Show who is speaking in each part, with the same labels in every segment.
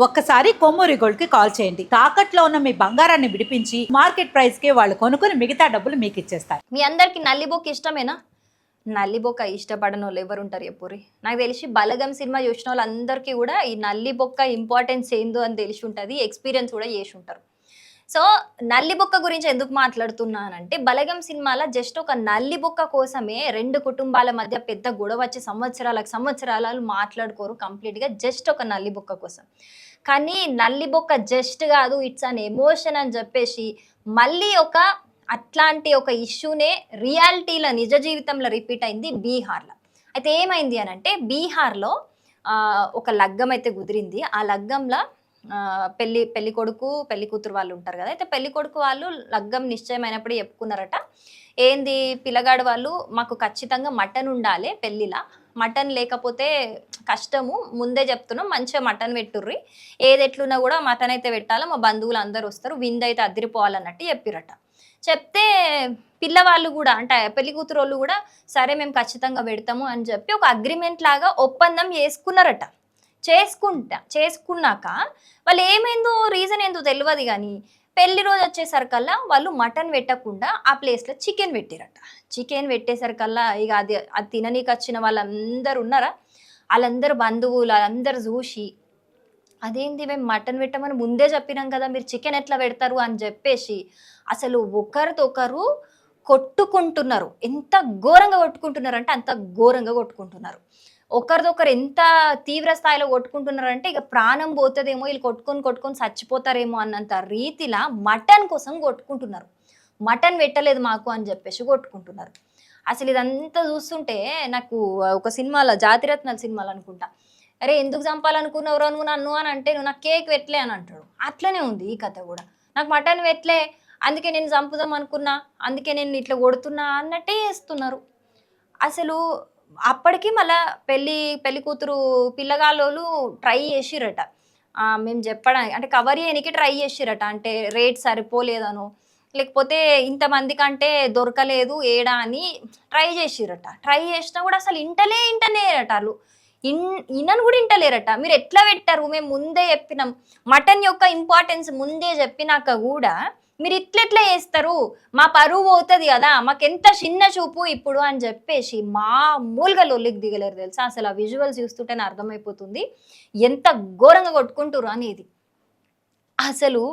Speaker 1: ఒక్కసారి కొమ్మూరి గోల్డ్ కి కాల్ చేయండి. తాకట్లో ఉన్న మీ బంగారాన్ని విడిపించి మార్కెట్ ప్రైస్ కి వాళ్ళు కొనుక్కుని మిగతా డబ్బులు మీకు ఇచ్చేస్తారు.
Speaker 2: మీ అందరికి నల్లిబొక్క ఇష్టమేనా? నల్లిబొక్క ఇష్టపడని వాళ్ళు ఎవరు ఉంటారు ఎప్పురి? నాకు తెలిసి బలగం సినిమా చూసిన వాళ్ళందరికీ కూడా ఈ నల్లిబొక్క ఇంపార్టెన్స్ ఏందో అని తెలిసి ఉంటుంది, ఎక్స్పీరియన్స్ కూడా చేసి ఉంటారు. సో నల్లిబొక్క గురించి ఎందుకు మాట్లాడుతున్నానంటే, బలగం సినిమాలో జస్ట్ ఒక నల్లిబొక్క కోసమే రెండు కుటుంబాల మధ్య పెద్ద గొడవ వచ్చి సంవత్సరాలు మాట్లాడుకోరు కంప్లీట్గా జస్ట్ ఒక నల్లిబొక్క కోసం. కానీ నల్లిబొక్క జస్ట్ కాదు, ఇట్స్ అన్ ఎమోషన్ అని చెప్పేసి మళ్ళీ అట్లాంటి ఒక ఇష్యూనే రియాలిటీలో నిజ జీవితంలో రిపీట్ అయింది బీహార్లో. అయితే ఏమైంది అని అంటే, బీహార్లో ఒక లగ్గం అయితే కుదిరింది. ఆ లగ్గంలో పెళ్లి కొడుకు పెళ్లి కూతురు వాళ్ళు ఉంటారు కదా. అయితే పెళ్లి కొడుకు వాళ్ళు లగ్గం నిశ్చయమైనప్పుడు చెప్పుకున్నారట, ఏంది పిల్లగాడు వాళ్ళు మాకు ఖచ్చితంగా మటన్ ఉండాలి పెళ్ళిలా, మటన్ లేకపోతే కష్టము, ముందే చెప్తున్నాం మంచిగా మటన్ పెట్టుర్రి, ఏది ఎట్లున్నా కూడా మటన్ అయితే పెట్టాలి, మా బంధువులు అందరూ వస్తారు, విందైతే అదిరిపోవాలన్నట్టు చెప్పిరట. చెప్తే పిల్లవాళ్ళు కూడా అంటే పెళ్లి కూతురు వాళ్ళు కూడా సరే మేము ఖచ్చితంగా పెడతాము అని చెప్పి ఒక అగ్రిమెంట్ లాగా ఒప్పందం చేసుకున్నారట. చేసుకున్నాక వాళ్ళు ఏమైందో రీజన్ ఏందో తెలియదు కానీ పెళ్లి రోజు వచ్చేసరికల్లా వాళ్ళు మటన్ పెట్టకుండా ఆ ప్లేస్లో చికెన్ పెట్టిరట. చికెన్ పెట్టేసరికల్లా ఇక అది తిననీకి వచ్చిన వాళ్ళందరూ ఉన్నారా, వాళ్ళందరూ బంధువులు వాళ్ళందరూ చూసి అదేంటి మేము మటన్ పెట్టమని ముందే చెప్పినాం కదా, మీరు చికెన్ ఎట్లా పెడతారు అని చెప్పేసి అసలు ఒకరితో ఒకరు కొట్టుకుంటున్నారు. ఎంత ఘోరంగా కొట్టుకుంటున్నారు అంటే అంత ఘోరంగా కొట్టుకుంటున్నారు. ఒకరిదొకరు ఎంత తీవ్ర స్థాయిలో కొట్టుకుంటున్నారంటే ఇక ప్రాణం పోతుందేమో, వీళ్ళు కొట్టుకొని చచ్చిపోతారేమో అన్నంత రీతిలా మటన్ కోసం కొట్టుకుంటున్నారు. మటన్ పెట్టలేదు మాకు అని చెప్పేసి కొట్టుకుంటున్నారు. అసలు ఇదంతా చూస్తుంటే నాకు ఒక సినిమాలో జాతిరత్నాల సినిమాలు అనుకుంటా, అరే ఎందుకు చంపాలనుకున్నావు నువ్వు నన్ను అని అంటే, నువ్వు నాకు కేక్ పెట్టలే అని అంటాడు. అట్లనే ఉంది ఈ కథ కూడా, నాకు మటన్ పెట్టలే అందుకే నేను చంపుదాం అనుకున్నా, అందుకే నేను ఇట్లా కొడుతున్నా అన్నట్టే చేస్తున్నారు. అసలు అప్పటికి మళ్ళా పెళ్లి కూతురు పిల్లగాళ్ళు ట్రై చేసిరట, మేము చెప్పడానికి అంటే కవర్ చేయడానికి ట్రై చేసిరట, అంటే రేట్ సరిపోలేదనో లేకపోతే ఇంతమంది కంటే దొరకలేదు ఏడా అని ట్రై చేసిరట. ట్రై చేసినా కూడా అసలు ఇంటలేరట వాళ్ళు, ఇన్నను కూడా ఇంటలేరట. మీరు ఎట్లా పెట్టారు, మేము ముందే చెప్పినాం, మటన్ యొక్క ఇంపార్టెన్స్ ముందే చెప్పినాక కూడా మీరు ఇట్లెట్లా చేస్తారు, మా పరువు పోతుంది కదా, మాకెంత చిన్న చూపు ఇప్పుడు అని చెప్పేసి మామూలుగా లొల్లికి దిగలేరు తెలుసా. అసలు ఆ విజువల్స్ చూస్తుంటేనే అర్థమైపోతుంది ఎంత ఘోరంగా కొట్టుకుంటారు అనేది. అసలు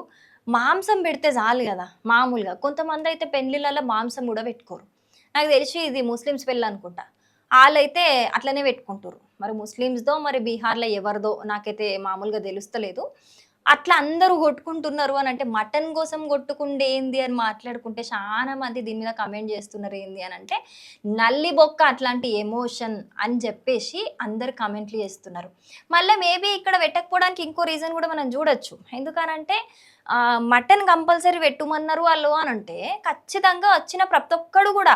Speaker 2: మాంసం పెడితే చాలు కదా మామూలుగా, కొంతమంది అయితే పెళ్లిళ్ళలో మాంసం కూడా పెట్టుకోరు. నాకు తెలిసి ఇది ముస్లిమ్స్ పెళ్ళి అనుకుంటా, వాళ్ళైతే అట్లనే పెట్టుకుంటారు. మరి ముస్లిమ్స్దో మరి బీహార్లో ఎవరిదో నాకైతే మామూలుగా తెలుస్తలేదు. అట్లా అందరూ కొట్టుకుంటున్నారు అని అంటే, మటన్ కోసం కొట్టుకుంటే ఏంది అని మాట్లాడుకుంటే చాలా మంది దీని మీద కమెంట్ చేస్తున్నారు. ఏంది అని అంటే, నల్లి బొక్క అట్లాంటి ఎమోషన్ అని చెప్పేసి అందరు కమెంట్లు చేస్తున్నారు. మళ్ళీ మేబీ ఇక్కడ పెట్టకపోవడానికి ఇంకో రీజన్ కూడా మనం చూడొచ్చు. ఎందుకనంటే మటన్ కంపల్సరీ పెట్టుమన్నారు వాళ్ళు అని అంటే, ఖచ్చితంగా వచ్చిన ప్రతి ఒక్కడు కూడా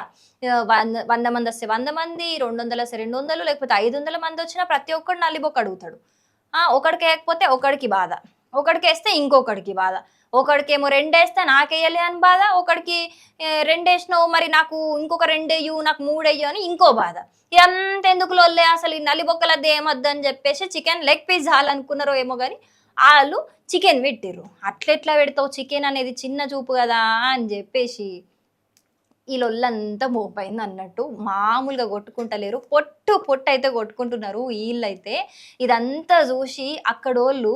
Speaker 2: 100 మంది వస్తే 100 మంది, 200 వస్తే 200, లేకపోతే 500 మంది వచ్చినా ప్రతి ఒక్కడు నల్లిబొక్క అడుగుతాడు. ఒకడికి వేయకపోతే ఒకడికి బాధ, ఒకడికి వేస్తే ఇంకొకడికి బాధ, ఒకడికేమో 2 వేస్తే నాకేయాలి అని బాధ, ఒకడికి 2 వేసినావు మరి నాకు ఇంకొక 2 వేయు, నాకు 3 వేయు అని ఇంకో బాధ. ఇదంతా ఎందుకు లొల్లే, అసలు ఈ నల్లిబొక్కలద్దు ఏమొద్దు అని చెప్పేసి చికెన్ లెగ్ పీస్ చాలనుకున్నారో ఏమో కానీ వాళ్ళు చికెన్ పెట్టిర్రు. అట్లెట్లా పెడతావు, చికెన్ అనేది చిన్న చూపు కదా అని చెప్పేసి ఈ లొల్లంతా మోపైంది అన్నట్టు. మామూలుగా కొట్టుకుంటలేరు, పొట్టు అయితే కొట్టుకుంటున్నారు వీళ్ళైతే. ఇదంతా చూసి అక్కడోళ్ళు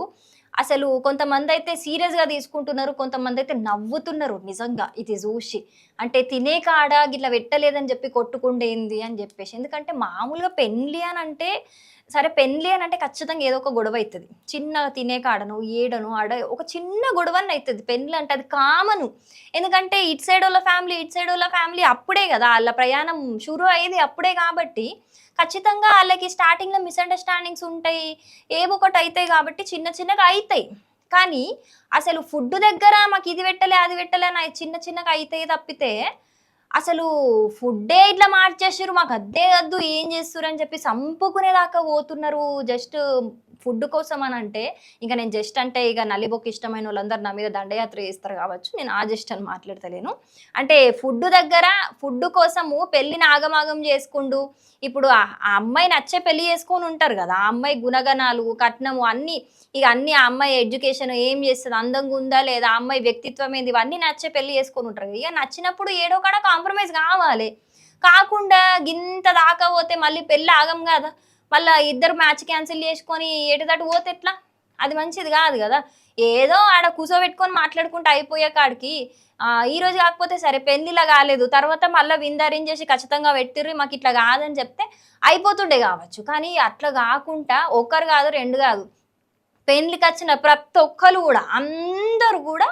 Speaker 2: అసలు కొంతమంది అయితే సీరియస్గా తీసుకుంటున్నారు, కొంతమంది అయితే నవ్వుతున్నారు నిజంగా ఇది చూసి. అంటే తినే కాడ గిట్లా పెట్టలేదని చెప్పి కొట్టుకుండేంది అని చెప్పేసి. ఎందుకంటే మామూలుగా పెళ్ళి అని అంటే ఖచ్చితంగా ఏదో ఒక గొడవ అవుతుంది. చిన్న తినే కాడను ఏడను ఆడ ఒక చిన్న గొడవని అవుతుంది. పెళ్ళి అంటే అది కామను. ఎందుకంటే ఇటు సైడ్ వాళ్ళ ఫ్యామిలీ అప్పుడే కదా వాళ్ళ ప్రయాణం షురు అయ్యేది అప్పుడే. కాబట్టి ఖచ్చితంగా వాళ్ళకి స్టార్టింగ్లో మిస్అండర్స్టాండింగ్స్ ఉంటాయి, ఏవో ఒకటి అవుతాయి, కాబట్టి చిన్నగా అవుతాయి. కానీ అసలు ఫుడ్ దగ్గర మాకు ఇది పెట్టలే అది పెట్టలే అని చిన్నగా అవుతాయి తప్పితే, అసలు ఫుడ్డే ఇట్లా మార్చేసారు, మాకు అద్దే వద్దు ఏం చేస్తారు అని చెప్పి చంపుకునేదాకా పోతున్నారు. జస్ట్ ఫుడ్ కోసం అని అంటే ఇంకా నేను జస్ట్ అంటే ఇక నల్లిబొక్క ఇష్టమైన వాళ్ళందరూ నా మీద దండయాత్ర చేస్తారు కావచ్చు, నేను ఆ జస్ట్ అని మాట్లాడతలేను. అంటే ఫుడ్ దగ్గర ఫుడ్ కోసము పెళ్ళిని ఆగమాగం చేసుకుంటూ ఇప్పుడు ఆ అమ్మాయి నచ్చే పెళ్లి చేసుకొని ఉంటారు కదా, ఆ అమ్మాయి గుణగణాలు కట్నము అన్ని ఇక అన్ని ఆ అమ్మాయి ఎడ్యుకేషన్ ఏం చేస్తుంది, అందంగా ఉందా లేదా, ఆ అమ్మాయి వ్యక్తిత్వం ఏంది, ఇవన్నీ నచ్చే పెళ్లి చేసుకొని ఉంటారు. ఇక నచ్చినప్పుడు ఏడో కాడ కాంప్రమైజ్ కావాలి. కాకుండా గింత దాకా పోతే మళ్ళీ పెళ్ళి ఆగం కదా, మళ్ళీ ఇద్దరు మ్యాచ్ క్యాన్సిల్ చేసుకొని ఎటుదటు పోతే ఎట్లా, అది మంచిది కాదు కదా. ఏదో ఆడ కూర్చోబెట్టుకొని మాట్లాడుకుంటూ అయిపోయే కాడికి ఈ రోజు కాకపోతే సరే పెళ్ళిలా కాలేదు, తర్వాత మళ్ళీ విందరేంజ్ చేసి ఖచ్చితంగా పెట్టిర్రి మాకు ఇట్లా కాదని చెప్తే అయిపోతుండే కావచ్చు. కానీ అట్లా కాకుండా ఒకరు కాదు రెండు కాదు, పెళ్ళికి వచ్చిన ప్రతి ఒక్కరు కూడా అందరూ కూడా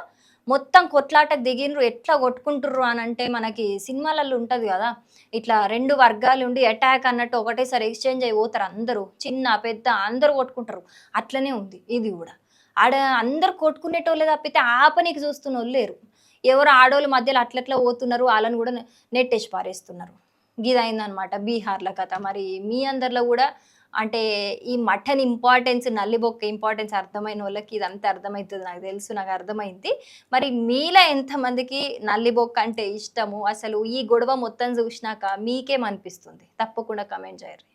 Speaker 2: మొత్తం కొట్లాటకు దిగినరు. ఎట్లా కొట్టుకుంటుర్రు అని అంటే మనకి సినిమాలలో ఉంటది కదా, ఇట్లా రెండు వర్గాలు ఉండి అటాక్ అన్నట్టు ఒకటేసారి ఎక్స్చేంజ్ అయి పోతారు అందరూ, చిన్న పెద్ద అందరూ కొట్టుకుంటారు. అట్లనే ఉంది ఇది కూడా. ఆడ అందరు కొట్టుకునేటోళ్ళే తప్పితే ఆపనికి చూస్తున్నోళ్ళు లేరు. ఎవరు ఆడోళ్ళు మధ్యలో అట్లట్లా పోతున్నారు, వాళ్ళని కూడా నెట్టేసి పారేస్తున్నారు. గిదైందనమాట బీహార్ల కథ. మరి మీ అందరిలో కూడా అంటే ఈ మటన్ ఇంపార్టెన్స్, నల్లిబొక్క ఇంపార్టెన్స్ అర్థమైన వాళ్ళకి ఇదంతా అర్థమవుతుంది నాకు తెలుసు, నాకు అర్థమైంది. మరి మీలో ఎంతమందికి నల్లిబొక్క అంటే ఇష్టము, అసలు ఈ గొడవ మొత్తం చూసినాక మీకేమనిపిస్తుంది? తప్పకుండా కమెంట్ చేయరు.